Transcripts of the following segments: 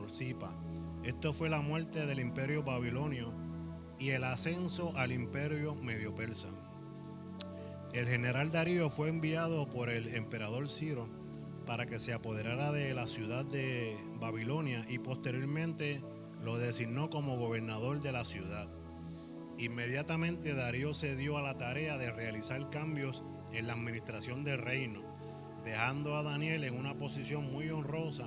Bursipa. Esto fue la muerte del imperio babilonio y el ascenso al imperio medio persa. El general Darío fue enviado por el emperador Ciro para que se apoderara de la ciudad de Babilonia y posteriormente lo designó como gobernador de la ciudad. Inmediatamente Darío se dio a la tarea de realizar cambios en la administración del reino, dejando a Daniel en una posición muy honrosa.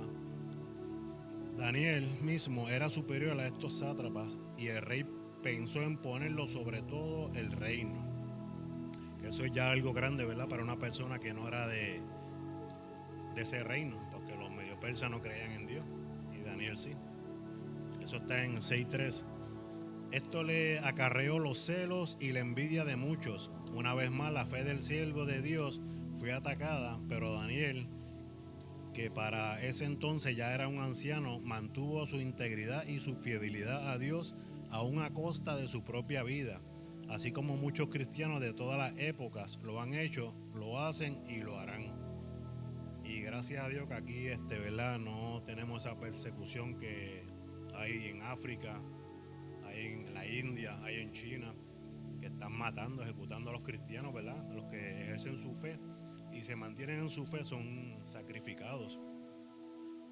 Daniel mismo era superior a estos sátrapas y el rey pensó en ponerlo sobre todo el reino. Eso es ya algo grande, ¿verdad? Para una persona que no era de ese reino, porque los medio persas no creían en Dios y Daniel sí. Eso está en 6:3. Esto le acarreó los celos y la envidia de muchos. Una vez más, la fe del siervo de Dios fue atacada, pero Daniel, que para ese entonces ya era un anciano, mantuvo su integridad y su fidelidad a Dios aún a costa de su propia vida, así como muchos cristianos de todas las épocas lo han hecho, lo hacen y lo harán. Y gracias a Dios que aquí, ¿verdad? No tenemos esa persecución que hay en África, hay en la India, hay en China, que están matando, ejecutando a los cristianos, ¿verdad? Los que ejercen su fe y se mantienen en su fe son sacrificados.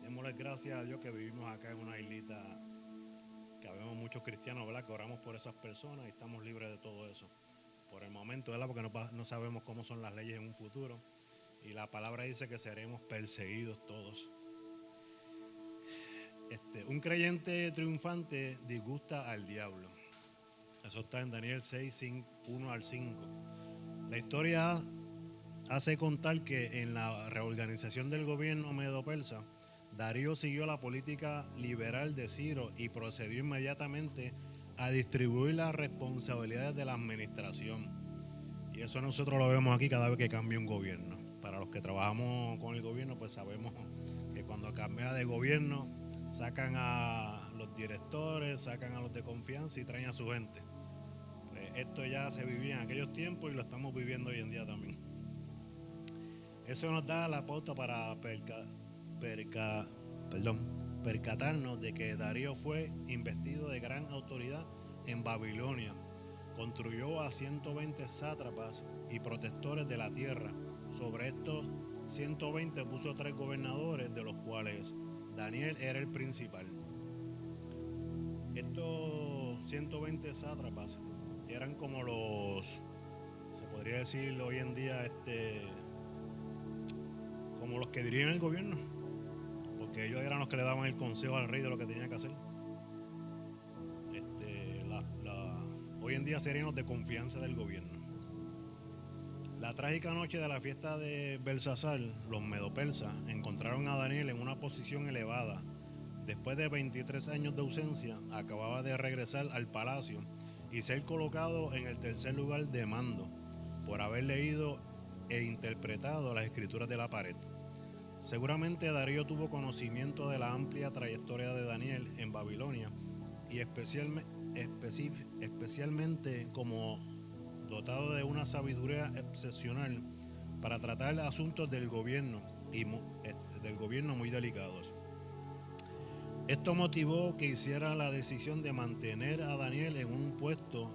Démosle gracias a Dios que vivimos acá en una islita, que habemos muchos cristianos, ¿verdad? Que oramos por esas personas y estamos libres de todo eso. Por el momento, ¿verdad? Porque no sabemos cómo son las leyes en un futuro. Y la palabra dice que seremos perseguidos todos. Un creyente triunfante disgusta al diablo. Eso está en Daniel 6, 1 al 5. La historia hace contar que en la reorganización del gobierno medo-persa, Darío siguió la política liberal de Ciro y procedió inmediatamente a distribuir las responsabilidades de la administración. Y eso nosotros lo vemos aquí cada vez que cambia un gobierno. Para los que trabajamos con el gobierno, pues sabemos que cuando cambia de gobierno, sacan a los directores, sacan a los de confianza y traen a su gente. Pues esto ya se vivía en aquellos tiempos y lo estamos viviendo hoy en día también. Eso nos da la pauta para percatarnos de que Darío fue investido de gran autoridad en Babilonia. Construyó a 120 sátrapas y protectores de la tierra. Sobre estos 120 puso 3 gobernadores, de los cuales Daniel era el principal. Estos 120 sátrapas eran como se podría decir hoy en día, como los que dirigen el gobierno, porque ellos eran los que le daban el consejo al rey de lo que tenía que hacer. Hoy en día serían los de confianza del gobierno. La trágica noche de la fiesta de Belsasar, los medopersas encontraron a Daniel en una posición elevada. Después de 23 años de ausencia, acababa de regresar al palacio y ser colocado en el tercer lugar de mando por haber leído e interpretado las escrituras de la pared. Seguramente Darío tuvo conocimiento de la amplia trayectoria de Daniel en Babilonia y especialmente como dotado de una sabiduría excepcional para tratar asuntos del gobierno muy delicados. Esto motivó que hiciera la decisión de mantener a Daniel en un puesto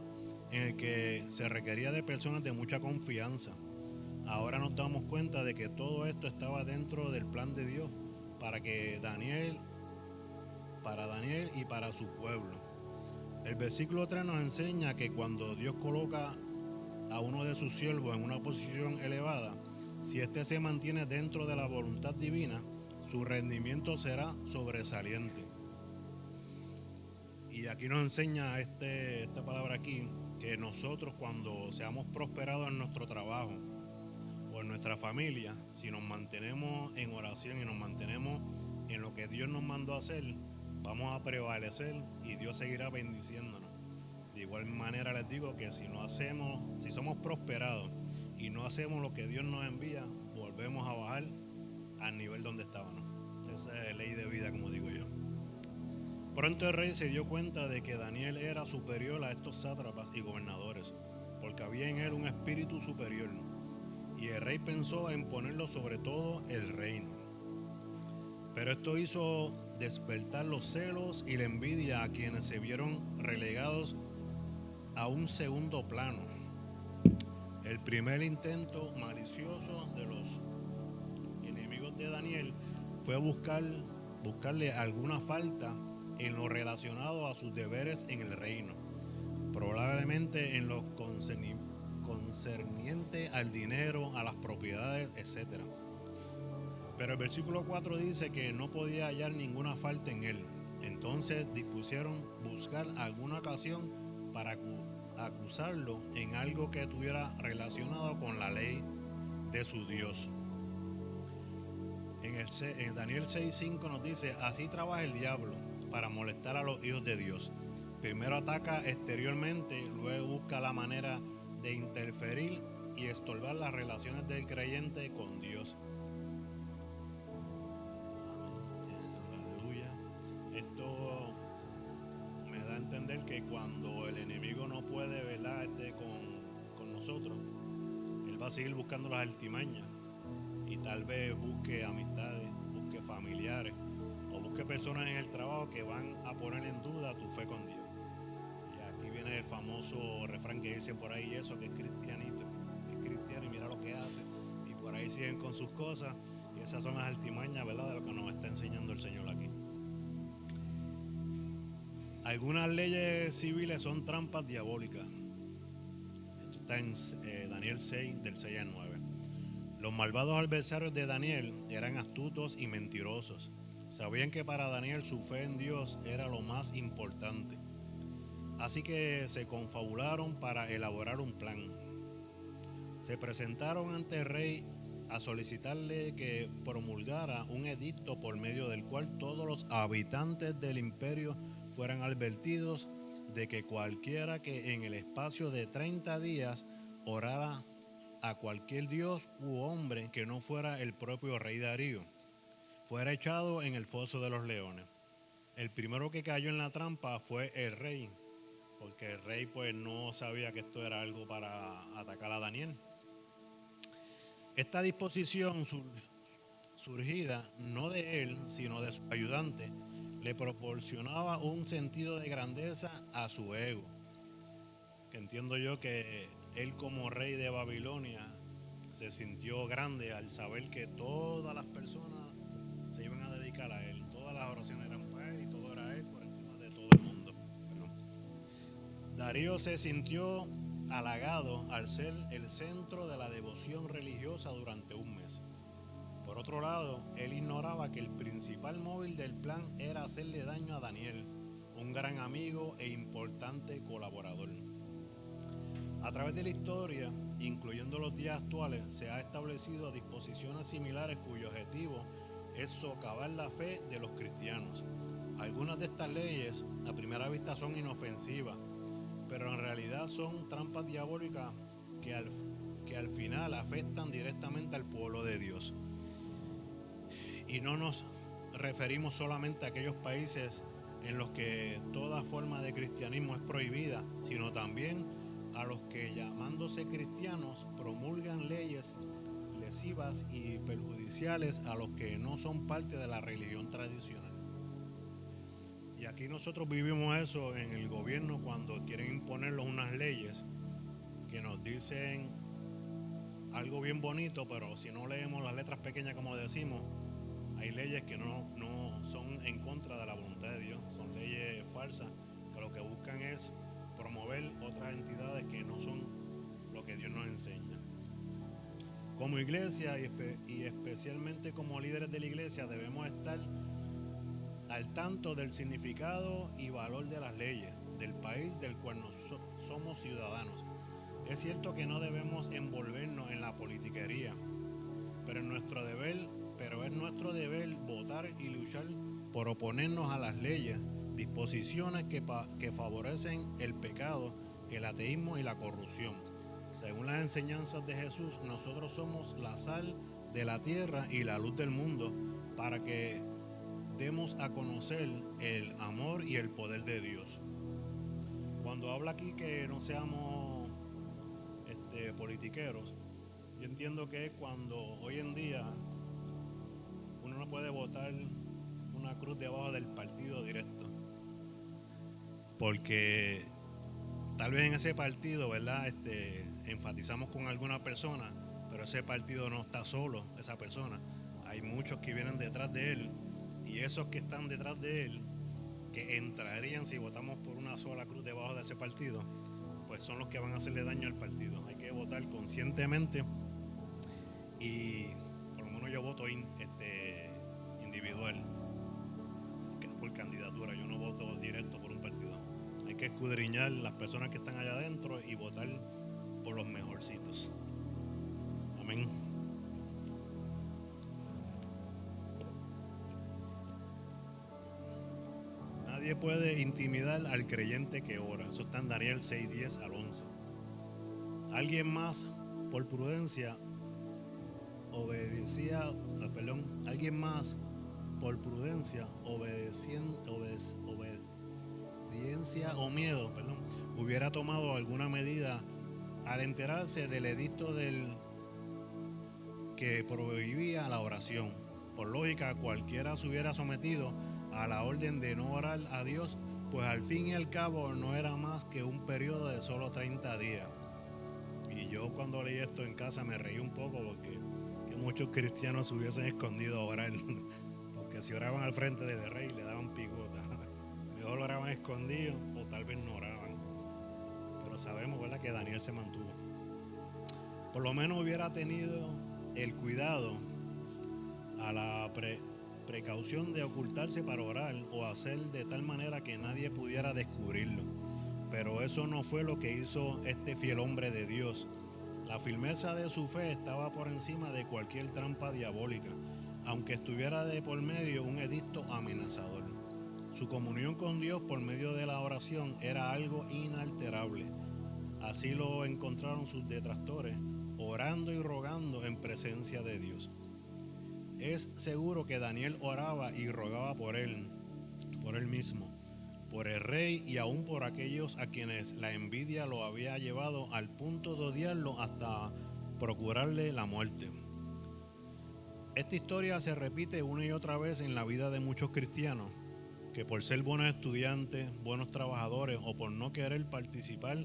en el que se requería de personas de mucha confianza. Ahora nos damos cuenta de que todo esto estaba dentro del plan de Dios para Daniel y para su pueblo. El versículo 3 nos enseña que cuando Dios coloca a uno de sus siervos en una posición elevada, si éste se mantiene dentro de la voluntad divina, su rendimiento será sobresaliente. Y aquí nos enseña esta palabra aquí, que nosotros cuando seamos prosperados en nuestro trabajo o en nuestra familia, si nos mantenemos en oración y nos mantenemos en lo que Dios nos mandó a hacer, vamos a prevalecer y Dios seguirá bendiciéndonos. De igual manera les digo que si somos prosperados y no hacemos lo que Dios nos envía, volvemos a bajar al nivel donde estábamos. Esa es ley de vida, como digo yo. Pronto el rey se dio cuenta de que Daniel era superior a estos sátrapas y gobernadores, porque había en él un espíritu superior, y el rey pensó en ponerlo sobre todo el reino. Pero esto hizo despertar los celos y la envidia a quienes se vieron relegados a un segundo plano. El primer intento malicioso de los enemigos de Daniel fue buscarle alguna falta en lo relacionado a sus deberes en el reino, probablemente en lo concerniente al dinero, a las propiedades, etc. Pero el versículo 4 dice que no podía hallar ninguna falta en él. Entonces dispusieron buscar alguna ocasión para acusarlo en algo que estuviera relacionado con la ley de su Dios. En Daniel 6:5 nos dice: así trabaja el diablo para molestar a los hijos de Dios. Primero ataca exteriormente, luego busca la manera de interferir y estorbar las relaciones del creyente con Dios. Aleluya. Esto me da a entender que cuando el enemigo no puede, ¿verdad?, con nosotros, él va a seguir buscando las artimañas y tal vez busque amistades, busque familiares o busque personas en el trabajo que van a poner en duda tu fe con Dios. Y aquí viene el famoso refrán que dice por ahí: eso que es cristianito, es cristiano y mira lo que hace. Y por ahí siguen con sus cosas, y esas son las artimañas, ¿verdad?, de lo que nos está enseñando el Señor aquí. Algunas leyes civiles son trampas diabólicas. Esto está en Daniel 6, del 6 al 9. Los malvados adversarios de Daniel eran astutos y mentirosos. Sabían que para Daniel su fe en Dios era lo más importante. Así que se confabularon para elaborar un plan. Se presentaron ante el rey a solicitarle que promulgara un edicto por medio del cual todos los habitantes del imperio fueran advertidos de que cualquiera que en el espacio de 30 días orara a cualquier dios u hombre que no fuera el propio rey Darío, fuera echado en el foso de los leones. El primero que cayó en la trampa fue el rey, porque el rey pues no sabía que esto era algo para atacar a Daniel. Esta disposición surgida no de él, sino de su ayudante, le proporcionaba un sentido de grandeza a su ego. Que entiendo yo que él, como rey de Babilonia, se sintió grande al saber que todas las personas se iban a dedicar a él. Todas las oraciones eran para él y todo era él por encima de todo el mundo. Bueno, Darío se sintió halagado al ser el centro de la devoción religiosa durante un mes. Por otro lado, él ignoraba que el principal móvil del plan era hacerle daño a Daniel, un gran amigo e importante colaborador. A través de la historia, incluyendo los días actuales, se ha establecido disposiciones similares cuyo objetivo es socavar la fe de los cristianos. Algunas de estas leyes a primera vista son inofensivas, pero en realidad son trampas diabólicas que al final afectan directamente al pueblo de Dios. Y no nos referimos solamente a aquellos países en los que toda forma de cristianismo es prohibida, sino también a los que, llamándose cristianos, promulgan leyes lesivas y perjudiciales a los que no son parte de la religión tradicional. Y aquí nosotros vivimos eso en el gobierno cuando quieren imponernos unas leyes que nos dicen algo bien bonito, pero si no leemos las letras pequeñas, como decimos, hay leyes que no son en contra de la voluntad de Dios, son leyes falsas que lo que buscan es promover otras entidades que no son lo que Dios nos enseña. Como iglesia y especialmente como líderes de la iglesia debemos estar al tanto del significado y valor de las leyes del país del cual somos ciudadanos. Es cierto que no debemos envolvernos en la politiquería, pero es nuestro deber votar y luchar por oponernos a las leyes, disposiciones que favorecen el pecado, el ateísmo y la corrupción. Según las enseñanzas de Jesús, nosotros somos la sal de la tierra y la luz del mundo para que demos a conocer el amor y el poder de Dios. Cuando habla aquí que no seamos politiqueros, yo entiendo que es cuando hoy en día uno no puede votar una cruz debajo del partido directo. Porque tal vez en ese partido, ¿verdad? Enfatizamos con alguna persona, pero ese partido no está solo, esa persona. Hay muchos que vienen detrás de él, y esos que están detrás de él, que entrarían si votamos por una sola cruz debajo de ese partido, pues son los que van a hacerle daño al partido. Hay que votar conscientemente, y por lo menos yo voto individual, por candidatura. Yo no voto directo por un partido. Hay que escudriñar las personas que están allá adentro y votar por los mejorcitos. Amén. Nadie puede intimidar al creyente que ora. Eso está en Daniel 6:10 al 11. Alguien más, por prudencia, alguien más, por prudencia, obediencia o miedo, hubiera tomado alguna medida al enterarse del edicto que prohibía la oración. Por lógica, cualquiera se hubiera sometido a la orden de no orar a Dios, pues al fin y al cabo no era más que un periodo de solo 30 días. Y yo cuando leí esto en casa me reí un poco, porque que muchos cristianos se hubiesen escondido a orar, porque si oraban al frente del rey le daban picota. Mejor oraban escondidos, o tal vez no oraban. Pero sabemos, ¿verdad?, que Daniel se mantuvo. Por lo menos hubiera tenido el cuidado a la precaución de ocultarse para orar, o hacer de tal manera que nadie pudiera descubrirlo. Pero eso no fue lo que hizo este fiel hombre de Dios. La firmeza de su fe estaba por encima de cualquier trampa diabólica, aunque estuviera de por medio un edicto amenazador. Su comunión con Dios por medio de la oración era algo inalterable. Así lo encontraron sus detractores, orando y rogando en presencia de Dios. Es seguro que Daniel oraba y rogaba por él mismo, por el rey y aún por aquellos a quienes la envidia lo había llevado al punto de odiarlo hasta procurarle la muerte. Esta historia se repite una y otra vez en la vida de muchos cristianos, que por ser buenos estudiantes, buenos trabajadores, o por no querer participar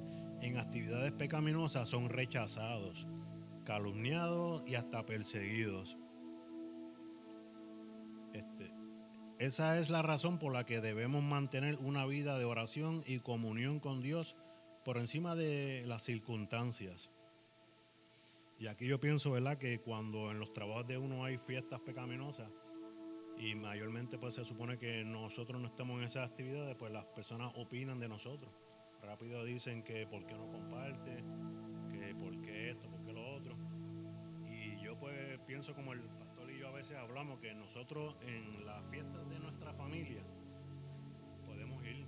en actividades pecaminosas, son rechazados, calumniados y hasta perseguidos. Esa es la razón por la que debemos mantener una vida de oración y comunión con Dios por encima de las circunstancias. Y aquí yo pienso, ¿verdad?, que cuando en los trabajos de uno hay fiestas pecaminosas, y mayormente pues se supone que nosotros no estamos en esas actividades, pues las personas opinan de nosotros. Rápido dicen que por qué no comparte, que por qué esto, por qué lo otro. Y yo pues pienso, como el pastor y yo a veces hablamos, que nosotros en las fiestas de nuestra familia podemos ir.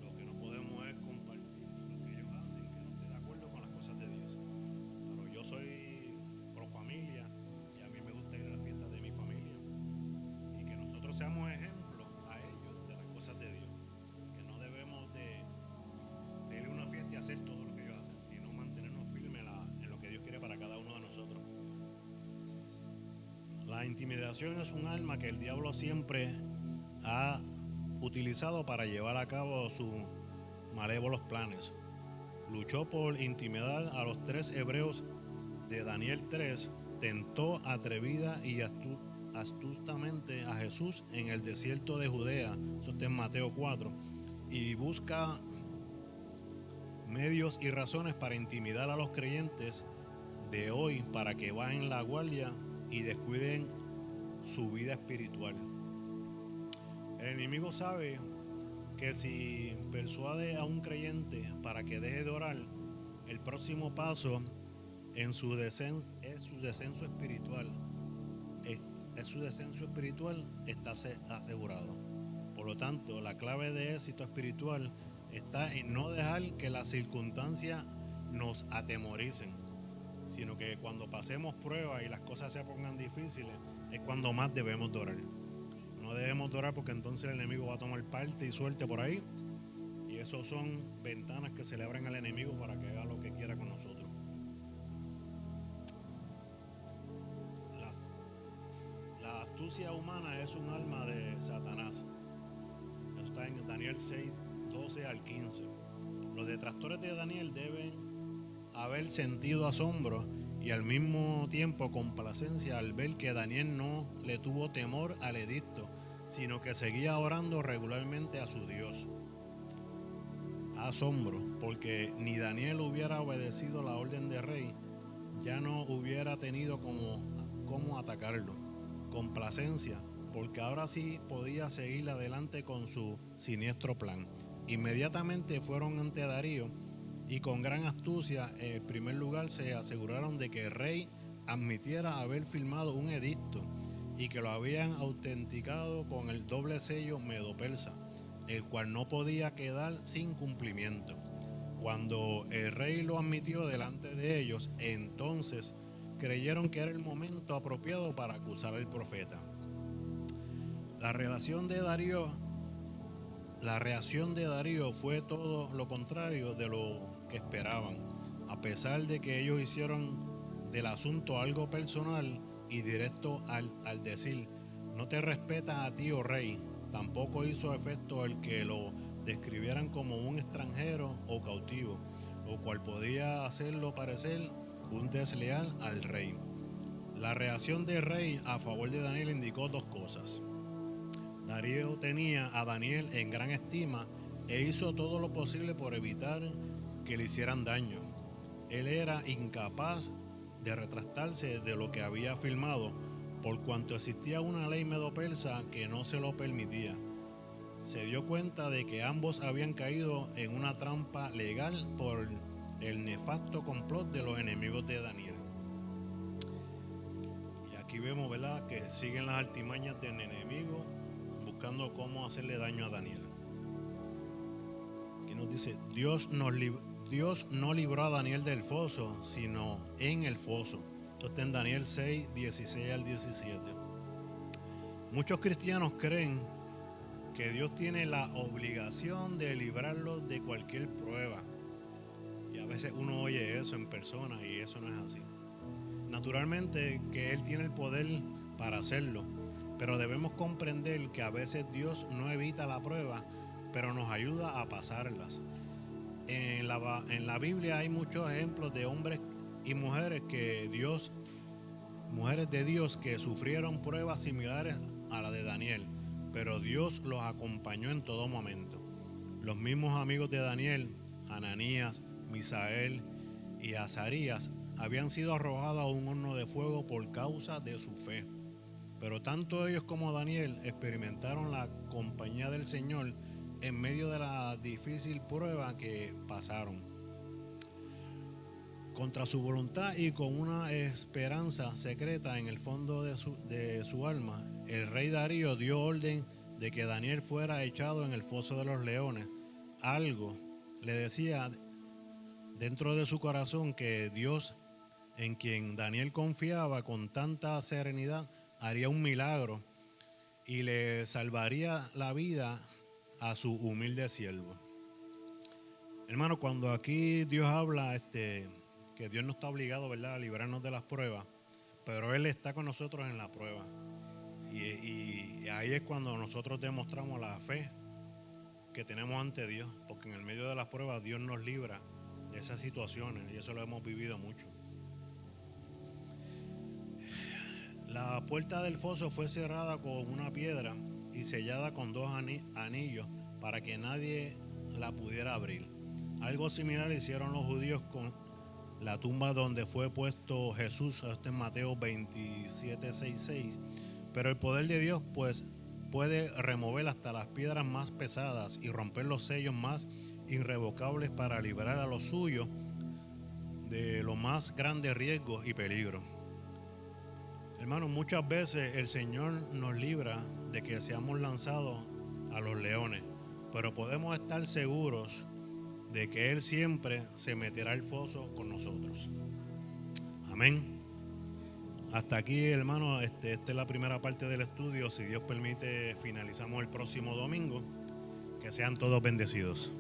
Lo que no podemos es compartir lo que ellos hacen, que no esté de acuerdo con las cosas de Dios. Pero yo soy pro familia, y a mí me gusta ir a las fiestas de mi familia. Y que nosotros seamos ejemplos a ellos de las cosas de Dios. Que no debemos de ir a una fiesta y hacer todo lo que ellos hacen, sino mantenernos firmes en lo que Dios quiere para cada uno de nosotros. La intimidación es un arma que el diablo siempre ha utilizado para llevar a cabo sus malévolos planes. Luchó por intimidar a los 3 hebreos de Daniel 3, tentó atrevida y astutamente a Jesús en el desierto de Judea, eso está en Mateo 4, y busca medios y razones para intimidar a los creyentes de hoy para que bajen la guardia y descuiden su vida espiritual. El enemigo sabe que si persuade a un creyente para que deje de orar, el próximo paso es su descenso espiritual. Su descenso espiritual está asegurado. Por lo tanto, la clave de éxito espiritual está en no dejar que las circunstancias nos atemoricen, sino que cuando pasemos pruebas y las cosas se pongan difíciles, es cuando más debemos de orar. No debemos de orar, porque entonces el enemigo va a tomar parte y suerte por ahí, y eso son ventanas que se le abren al enemigo para que haga lo que quiera con nosotros. La astucia humana es un alma de Satanás. Eso está en Daniel 6, 12 al 15. Los detractores de Daniel deben haber sentido asombro y al mismo tiempo complacencia al ver que Daniel no le tuvo temor al edicto, sino que seguía orando regularmente a su Dios. Asombro, porque ni Daniel hubiera obedecido la orden del rey, ya no hubiera tenido cómo atacarlo. Complacencia, porque ahora sí podía seguir adelante con su siniestro plan. Inmediatamente fueron ante Darío y con gran astucia, en primer lugar, se aseguraron de que el rey admitiera haber firmado un edicto y que lo habían autenticado con el doble sello medo-persa, el cual no podía quedar sin cumplimiento. Cuando el rey lo admitió delante de ellos, entonces creyeron que era el momento apropiado para acusar al profeta. La reacción de Darío fue todo lo contrario de lo que esperaban. A pesar de que ellos hicieron del asunto algo personal y directo al decir, no te respeta a ti, oh rey, tampoco hizo efecto el que lo describieran como un extranjero o cautivo, lo cual podía hacerlo parecer un desleal al rey. La reacción del rey a favor de Daniel indicó dos cosas. Darío tenía a Daniel en gran estima e hizo todo lo posible por evitar que le hicieran daño. Él era incapaz de retractarse de lo que había afirmado, por cuanto existía una ley medo-persa que no se lo permitía. Se dio cuenta de que ambos habían caído en una trampa legal por el nefasto complot de los enemigos de Daniel. Y aquí vemos, ¿verdad?, que siguen las artimañas del enemigo buscando cómo hacerle daño a Daniel. Aquí nos dice, Dios no libró a Daniel del foso, sino en el foso. Esto está en Daniel 6, 16 al 17. Muchos cristianos creen que Dios tiene la obligación de librarlos de cualquier prueba. Y a veces uno oye eso en persona y eso no es así. Naturalmente que Él tiene el poder para hacerlo, pero debemos comprender que a veces Dios no evita la prueba, pero nos ayuda a pasarlas. En la Biblia hay muchos ejemplos de hombres y mujeres mujeres de Dios que sufrieron pruebas similares a la de Daniel, pero Dios los acompañó en todo momento. Los mismos amigos de Daniel, Ananías, Misael y Azarías, habían sido arrojados a un horno de fuego por causa de su fe. Pero tanto ellos como Daniel experimentaron la compañía del Señor en medio de la difícil prueba que pasaron. Contra su voluntad y con una esperanza secreta en el fondo de su alma, el rey Darío dio orden de que Daniel fuera echado en el foso de los leones. Algo le decía dentro de su corazón que Dios, en quien Daniel confiaba con tanta serenidad, haría un milagro y le salvaría la vida a su humilde siervo. Hermano, cuando aquí Dios habla que Dios no está obligado, ¿verdad?, a librarnos de las pruebas, pero Él está con nosotros en la prueba. Y ahí es cuando nosotros demostramos la fe que tenemos ante Dios, porque en el medio de las pruebas Dios nos libra de esas situaciones y eso lo hemos vivido mucho. La puerta del foso fue cerrada con una piedra y sellada con dos anillos para que nadie la pudiera abrir. Algo similar hicieron los judíos con la tumba donde fue puesto Jesús, esto en Mateo 27, 6, 6. Pero el poder de Dios pues puede remover hasta las piedras más pesadas y romper los sellos más irrevocables para librar a los suyos de los más grandes riesgos y peligros. Hermanos, muchas veces el Señor nos libra de que seamos lanzados a los leones, pero podemos estar seguros de que Él siempre se meterá al foso con nosotros. Amén. Hasta aquí, hermano, esta es la primera parte del estudio. Si Dios permite, finalizamos el próximo domingo. Que sean todos bendecidos.